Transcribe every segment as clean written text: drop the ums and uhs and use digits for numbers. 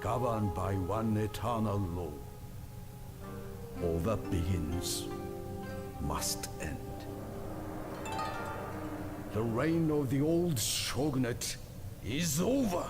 governed by one eternal law. All that begins must end. The reign of the old shogunate is over.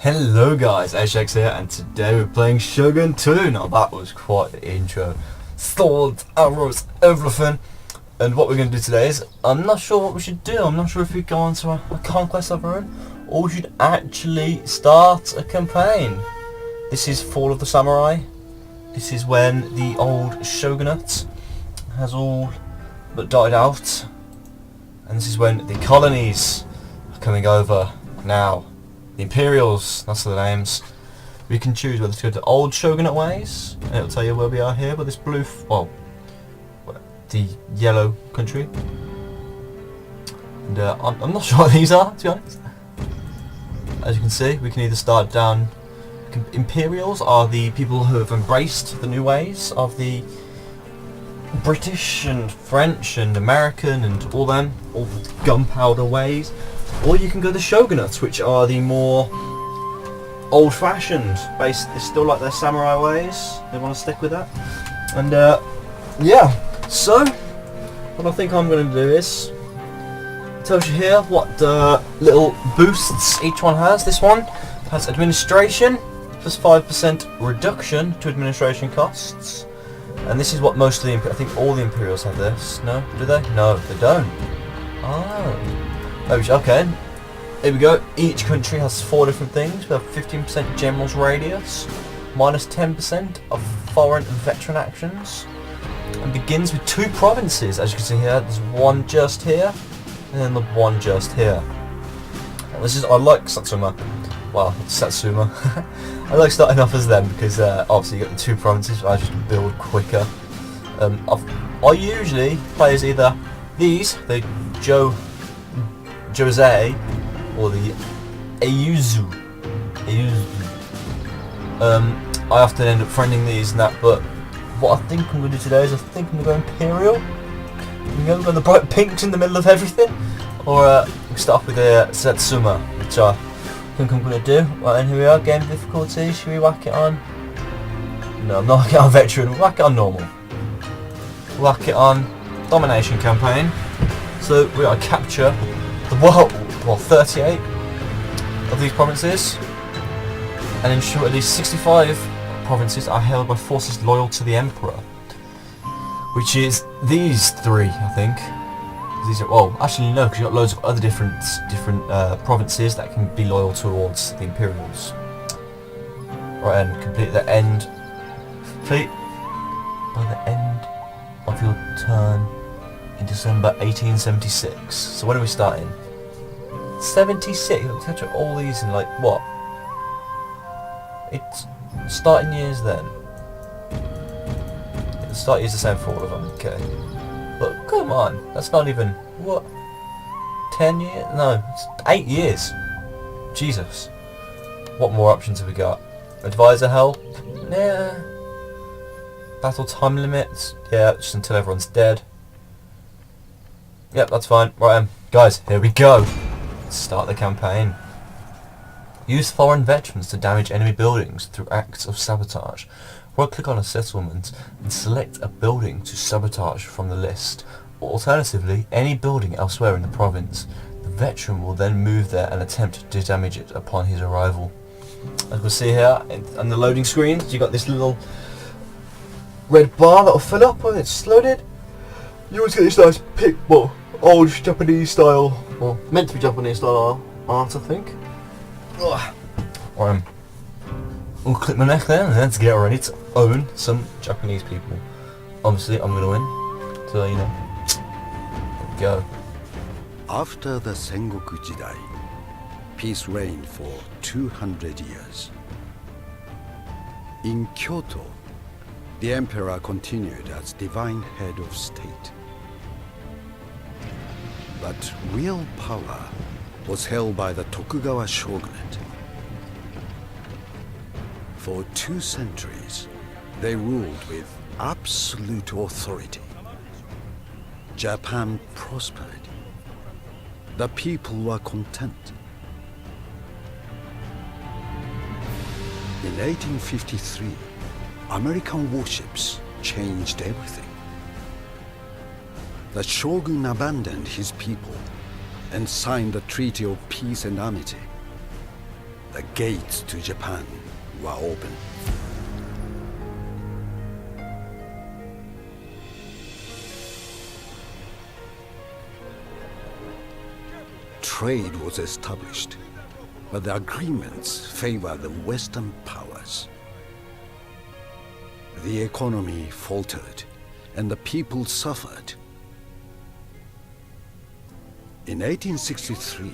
Hello guys, HX here, and today we're playing Shogun 2. Now that was quite the intro. Swords, arrows, everything. And what we're going to do today is, I'm not sure what we should do. I'm not sure if we go on to a conquest of our own, or we should actually start a campaign. This is Fall of the Samurai. This is when the old shogunate has all but died out. And this is when the colonies are coming over now. The Imperials, that's the names. We can choose whether to go to old shogunate ways, and it'll tell you where we are here, with this blue, the yellow country. And I'm not sure what these are, to be honest. As you can see, we can either start down. Imperials are the people who have embraced the new ways of the British and French and American and all the gunpowder ways. Or you can go the shogunates, which are the more old-fashioned, based. They still like their samurai ways. They want to stick with that. And yeah. So what I think I'm going to do is, it tells you here what little boosts each one has. This one has administration plus 5% reduction to administration costs. And this is what most of the I think all the Imperials have this. No, do they? No, they don't. Oh. Okay, here we go. Each country has 4 different things. We have 15% general's radius, minus 10% of foreign veteran actions, and begins with 2 provinces. As you can see here, there's one just here, and then the one just here. And this is, I like Satsuma. Well, Satsuma. I like starting off as them because obviously you get the 2 provinces, I just build quicker. I usually play as either these, the Jose or the Ayuzu. I often end up friending these and that, but what I think I'm going to do today is I think I'm going to go Imperial, And the bright pinks in the middle of everything. Or we start off with a Satsuma, which I think I'm going to do. Right, and here we are, game difficulty. Should we whack it on? No, I'm not whacking it on veteran, we'll whack it on normal. Whack it on domination campaign. So we are to capture the world, well, 38 of these provinces, and ensure at least 65 provinces are held by forces loyal to the Emperor. Which is these three, I think. These are, well, actually no, because you've got loads of other different provinces that can be loyal towards the Imperials. Right, and complete the end. Complete by the end of your turn in December 1876. So when are we starting? 76. We'll touch all these in like what? It's starting years then. The start years the same for all of them. Okay. But come on, that's not even what? 10 years? No, it's 8 years. Jesus. What more options have we got? Advisor help? Nah. Battle time limits? Yeah, just until everyone's dead. Yep, that's fine. Right, guys, here we go. Let's start the campaign. Use foreign veterans to damage enemy buildings through acts of sabotage. Right-click on a settlement and select a building to sabotage from the list. Or alternatively, any building elsewhere in the province. The veteran will then move there and attempt to damage it upon his arrival. As we'll see here on the loading screen, you got this little red bar that will fill up when it's loaded. You always get this nice old Japanese style, well, meant to be Japanese style art, I think. We'll click my neck there and let's get ready to own some Japanese people. Obviously, I'm going to win, so you know. There we go. After the Sengoku Jidai, peace reigned for 200 years. In Kyoto, the emperor continued as divine head of state. But real power was held by the Tokugawa shogunate. For 2 centuries, they ruled with absolute authority. Japan prospered. The people were content. In 1853, American warships changed everything. The shogun abandoned his people and signed the Treaty of Peace and Amity. The gates to Japan were open. Trade was established, but the agreements favored the Western powers. The economy faltered, and the people suffered. In 1863,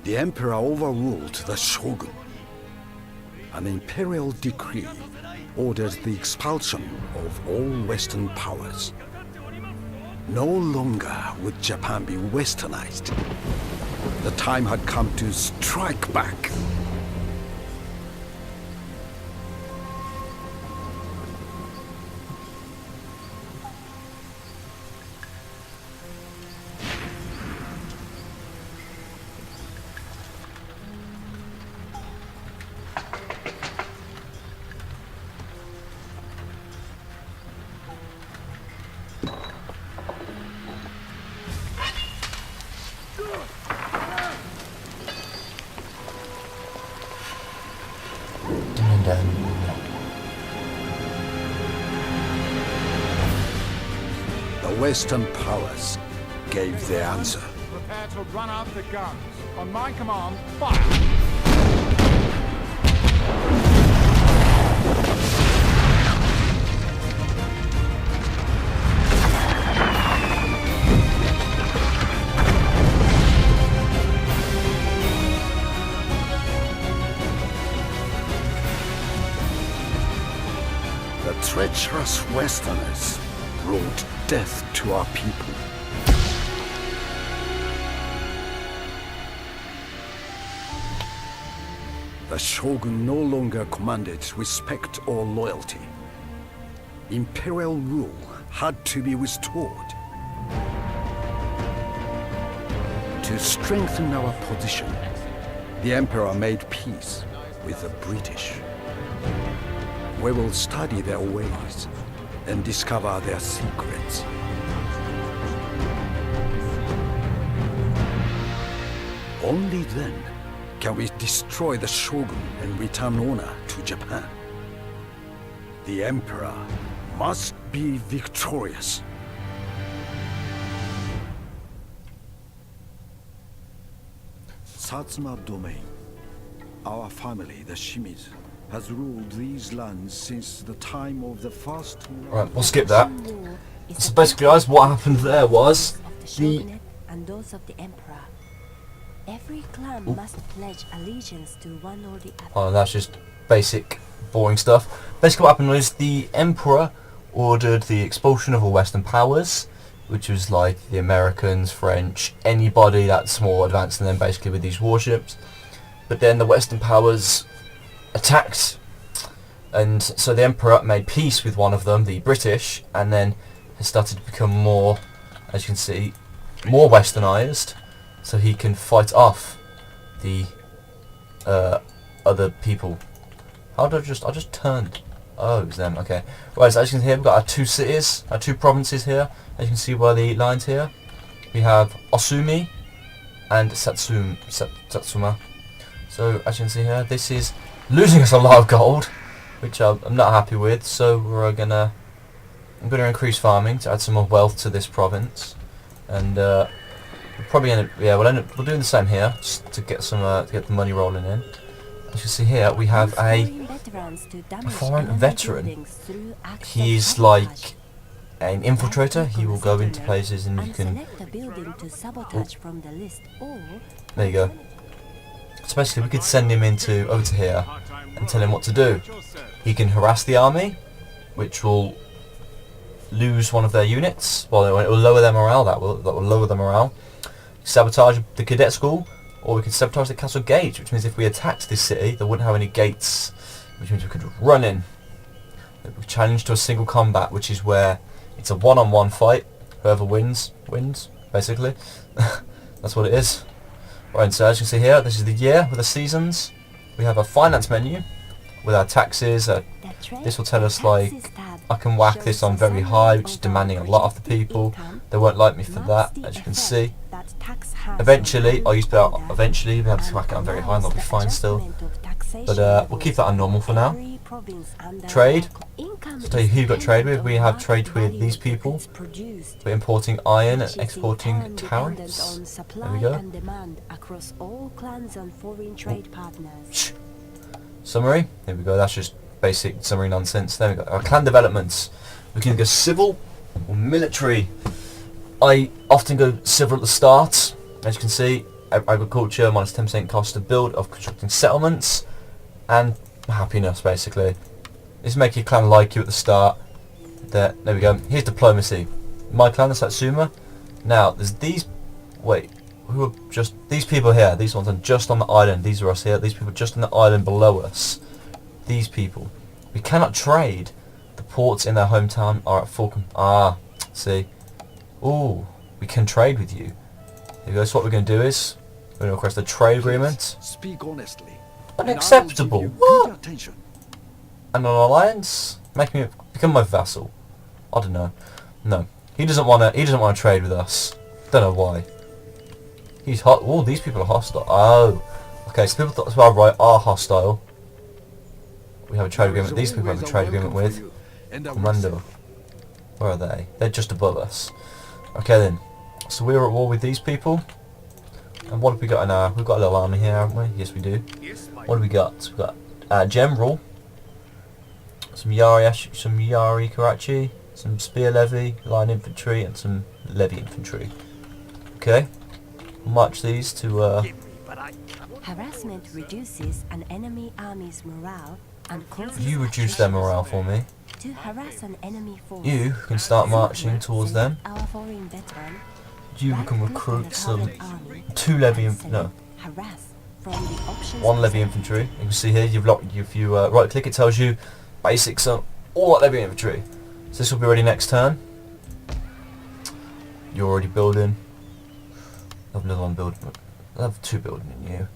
the emperor overruled the shogun. An imperial decree ordered the expulsion of all Western powers. No longer would Japan be westernized. The time had come to strike back. The Western powers gave their answer. Prepare to run out the guns. On my command, fire! The treacherous Westerners brought death to our people. The shogun no longer commanded respect or loyalty. Imperial rule had to be restored. To strengthen our position, the Emperor made peace with the British. We will study their ways and discover their secrets. Only then can we destroy the Shogun and return honor to Japan. The Emperor must be victorious. Satsuma domain. Our family, the Shimizu, has ruled these lands since the time of the first... Right, we'll skip that. So basically, guys, what happened there was the... and those of the Emperor. Every clan must pledge allegiance to one or the other. Oh, that's just basic, boring stuff. Basically, what happened was the Emperor ordered the expulsion of all Western powers, which was like the Americans, French, anybody that's more advanced than them, basically, with these warships. But then the Western powers attacked, and so the Emperor made peace with one of them, the British, and then has started to become more, as you can see, more westernized, so he can fight off the other people. How did I just turned? Oh, it was them. Okay. Right. So as you can see, we've got our two cities, our two provinces here. As you can see by the lines here, we have Osumi and Satsuma. So as you can see here, this is losing us a lot of gold, which I'm not happy with. So I'm gonna increase farming to add some more wealth to this province, and we'll probably end up we'll do the same here, just to get some to get the money rolling in. As you can see here, we have a foreign veteran. He's like an infiltrator. He will go into places and you can... There you go. So basically we could send him over to here and tell him what to do. He can harass the army, which will lose one of their units. Well, it will lower their morale. That will lower the morale. Sabotage the cadet school, or we could sabotage the castle gate, which means if we attacked this city, they wouldn't have any gates, which means we could run in. We challenge to a single combat, which is where it's a one-on-one fight. Whoever wins, basically. That's what it is. Right, so as you can see here, this is the year with the seasons. We have a finance menu with our taxes. This will tell us, like, I can whack this on very high, which is demanding a lot of the people. They won't like me for that, as you can see. Eventually, I'll use that. Eventually, we'll be able to whack it on very high, and they'll be fine still. But we'll keep that on normal for now. Trade. So tell you who you've got trade with. We have trade with these people. We're importing iron and exporting tariffs. There we go. Summary. There we go. That's just basic summary nonsense. There we go. Our clan developments. We can go civil or military. I often go civil at the start. As you can see, agriculture minus 10% cost of build of constructing settlements, and happiness basically. This make your clan like you at the start. There we go. Here's diplomacy. My clan, the Satsuma. Now there's these. Wait, who are just these people here? These ones are just on the island. These are us here. These people just on the island below us. These people. We cannot trade. The ports in their hometown are at full. See. Ooh, we can trade with you. There you go. So what we're going to do is we're going to request a trade agreement. Speak honestly. Unacceptable. What? And an alliance? Become my vassal. I don't know. No, he doesn't want to. He doesn't want to trade with us. Don't know why. He's hot. Oh, these people are hostile. Oh, okay. So people that are hostile. We have a trade agreement. These people have a trade agreement with Commando. Where are they? They're just above us. Okay then. So we're at war with these people. And what have we got in our... We've got a little army here, haven't we? Yes, we do. What do we got? We've got General. Some Yari Karachi. Some Spear Levy, Line Infantry, and some Levy Infantry. Okay. We'll march these to... Harassment reduces an enemy army's morale and causes... You reduce their morale for me. To harass an enemy force, you can start marching towards them. our foreign veteran, You can recruit some... army, 2 Levy... harass from the options 1 Levy Infantry. You can see here, if you right click, it tells you basics on all that Levy Infantry. So this will be ready next turn. You're already building. I'll have another one building. I'll have 2 building in you.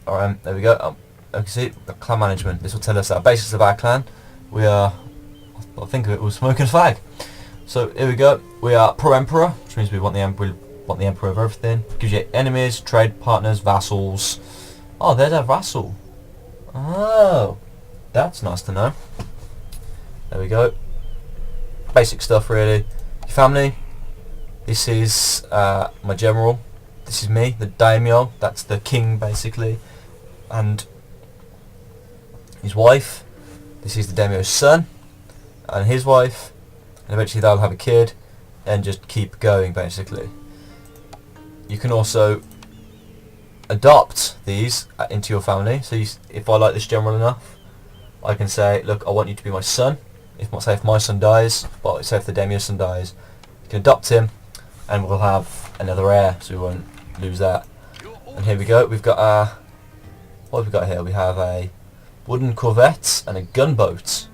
Alright, there we go. You can see the clan management. This will tell us our basics of our clan. We are, I think of it was smoking a flag. So here we go. We are pro-emperor, which means we want the emperor over everything. Gives you enemies, trade partners, vassals. Oh, there's our vassal. Oh, that's nice to know. There we go. Basic stuff really. Your family. This is my general. This is me, the daimyo. That's the king basically, and his wife. This is the daimyo's son and his wife, and eventually they'll have a kid and just keep going basically. You can also adopt these into your family. So if I like this general enough, I can say, look, I want you to be my son. If my son dies, but say if the daimyo's son dies, you can adopt him and we'll have another heir, so we won't lose that. And here we go, we've got our, what have we got here? We have a wooden corvette and a gunboat. So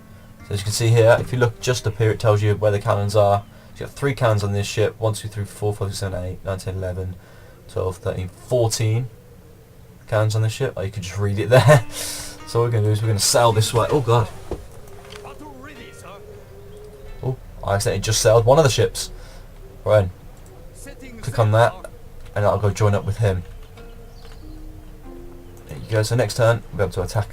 as you can see here, if you look just up here, it tells you where the cannons are. So you've got 3 cannons on this ship, 1, 2, 3, 4, 5, 6, 7, 8, 9, 10, 11, 12, 13, 14 cannons on this ship. Oh, you can just read it there. So what we're going to do is we're going to sail this way. Oh god. Oh, I accidentally just sailed one of the ships. Right, click on that and I'll go join up with him. There you go, so next turn we'll be able to attack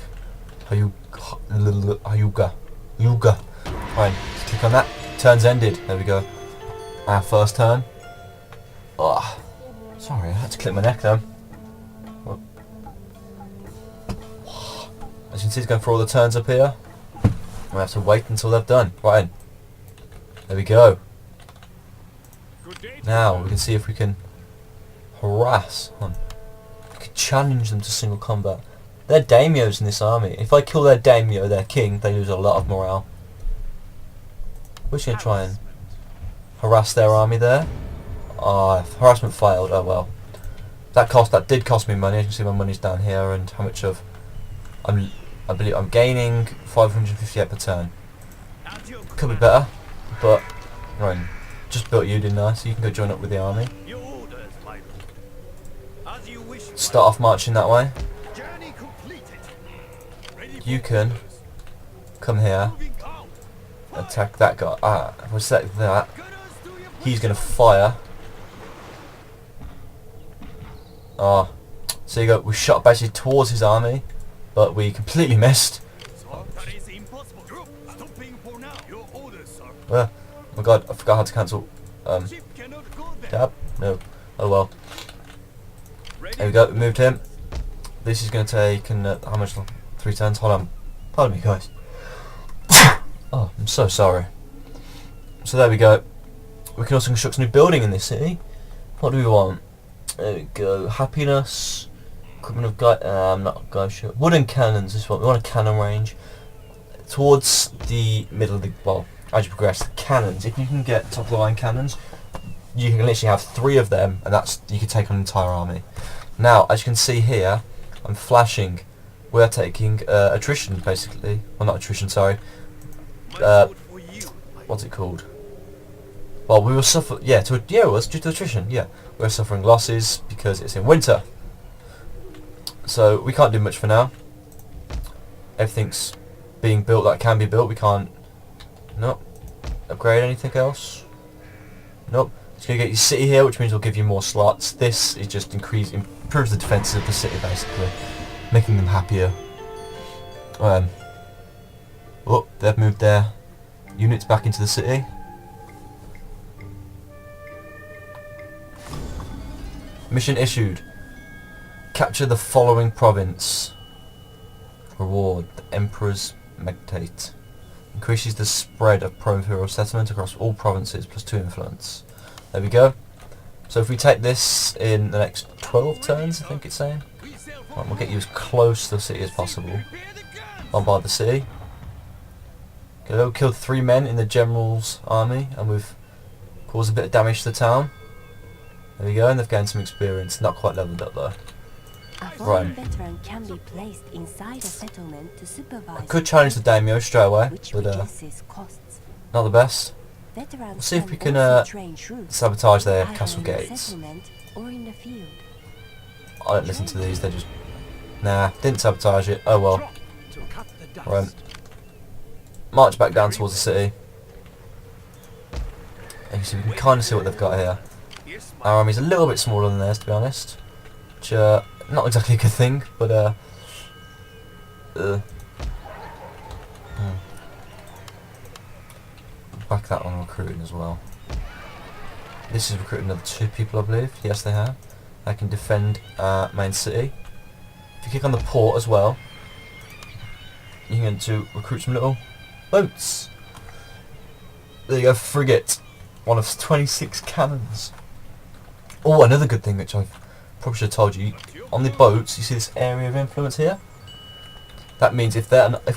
Hyuga. Right, click on that. Turn's ended. There we go. Our first turn. Oh, sorry, I had to clip my neck though. Well, as you can see, it's going for all the turns up here. We have to wait until they've done. Right, there we go. Now we can see if we can harass. We can challenge them to single combat. They're daimyos in this army. If I kill their daimyo, their king, they lose a lot of morale. We're just going to try and harass their army there. Harassment failed. Oh well. That did cost me money. As you can see, my money's down here, and how much of I believe I'm gaining 558 per turn. Could be better, but right. Just built you, didn't I? So you can go join up with the army. Start off marching that way. You can come here, attack that guy. If I select that, he's going to fire. So you go. We shot basically towards his army, but we completely missed. Well, oh my god, I forgot how to cancel. Tab? No. Oh well. There we go, we moved him. This is going to take, how much? 3 turns? Hold on. Pardon me, guys. Oh, I'm so sorry. So there we go. We can also construct a new building in this city. What do we want? There we go. Happiness. Equipment of not guy sure. Wooden cannons is what we want. A cannon range. Towards the middle of the, well, as you progress, the cannons, if you can get top of the line cannons, you can literally have 3 of them, and that's, you can take on an entire army. Now, as you can see here, I'm flashing. We're taking attrition, basically. Well, not attrition, sorry. What's it called? Well, we will suffer. Yeah, it was due to attrition. Yeah, we're suffering losses because it's in winter. So we can't do much for now. Everything's being built that can be built. We can't. Nope. Upgrade anything else? Nope. It's going to get your city here, which means we'll give you more slots. This is just improves the defences of the city, basically, making them happier. Oh, they've moved their units back into the city. Mission issued. Capture the following province. Reward: the Emperor's Meditate. Increases the spread of pro-imperial settlement across all provinces, plus 2 influence. There we go. So if we take this in the next 12 turns, I think it's saying. Right, we'll get you as close to the city as possible. Bombard the city. Go, killed 3 men in the general's army, and we've caused a bit of damage to the town. There we go, and they've gained some experience. Not quite leveled up though. A foreign veteran can be placed inside a settlement to supervise. I could challenge the daimyo straight away, which but reduces costs. Not the best. Veterans We'll see if we can can also train troops sabotage their in castle island gates. settlement or in the field. I don't listen to these, they just... Nah, didn't sabotage it, oh well. To cut the dust. Right. March back down towards the city. And you see, we can kind of see what they've got here. Our army's a little bit smaller than theirs, to be honest. Which, not exactly a good thing, but, Back that one recruiting as well. This is recruiting another 2 people, I believe. Yes, they have. They can defend main city. If you click on the port as well, you can get to recruit some little boats. There you go, frigate. One of 26 cannons. Oh, another good thing which I probably should have told you. On the boats, you see this area of influence here? That means if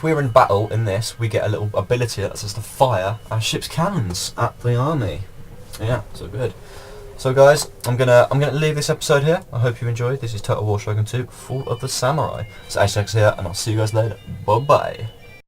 we're in battle in this, we get a little ability that lets us to fire our ship's cannons at the army. Yeah, so good. So guys, I'm gonna leave this episode here. I hope you enjoyed. This is Total War Shogun 2, Fall of the Samurai. So Ajax here, and I'll see you guys later. Bye bye.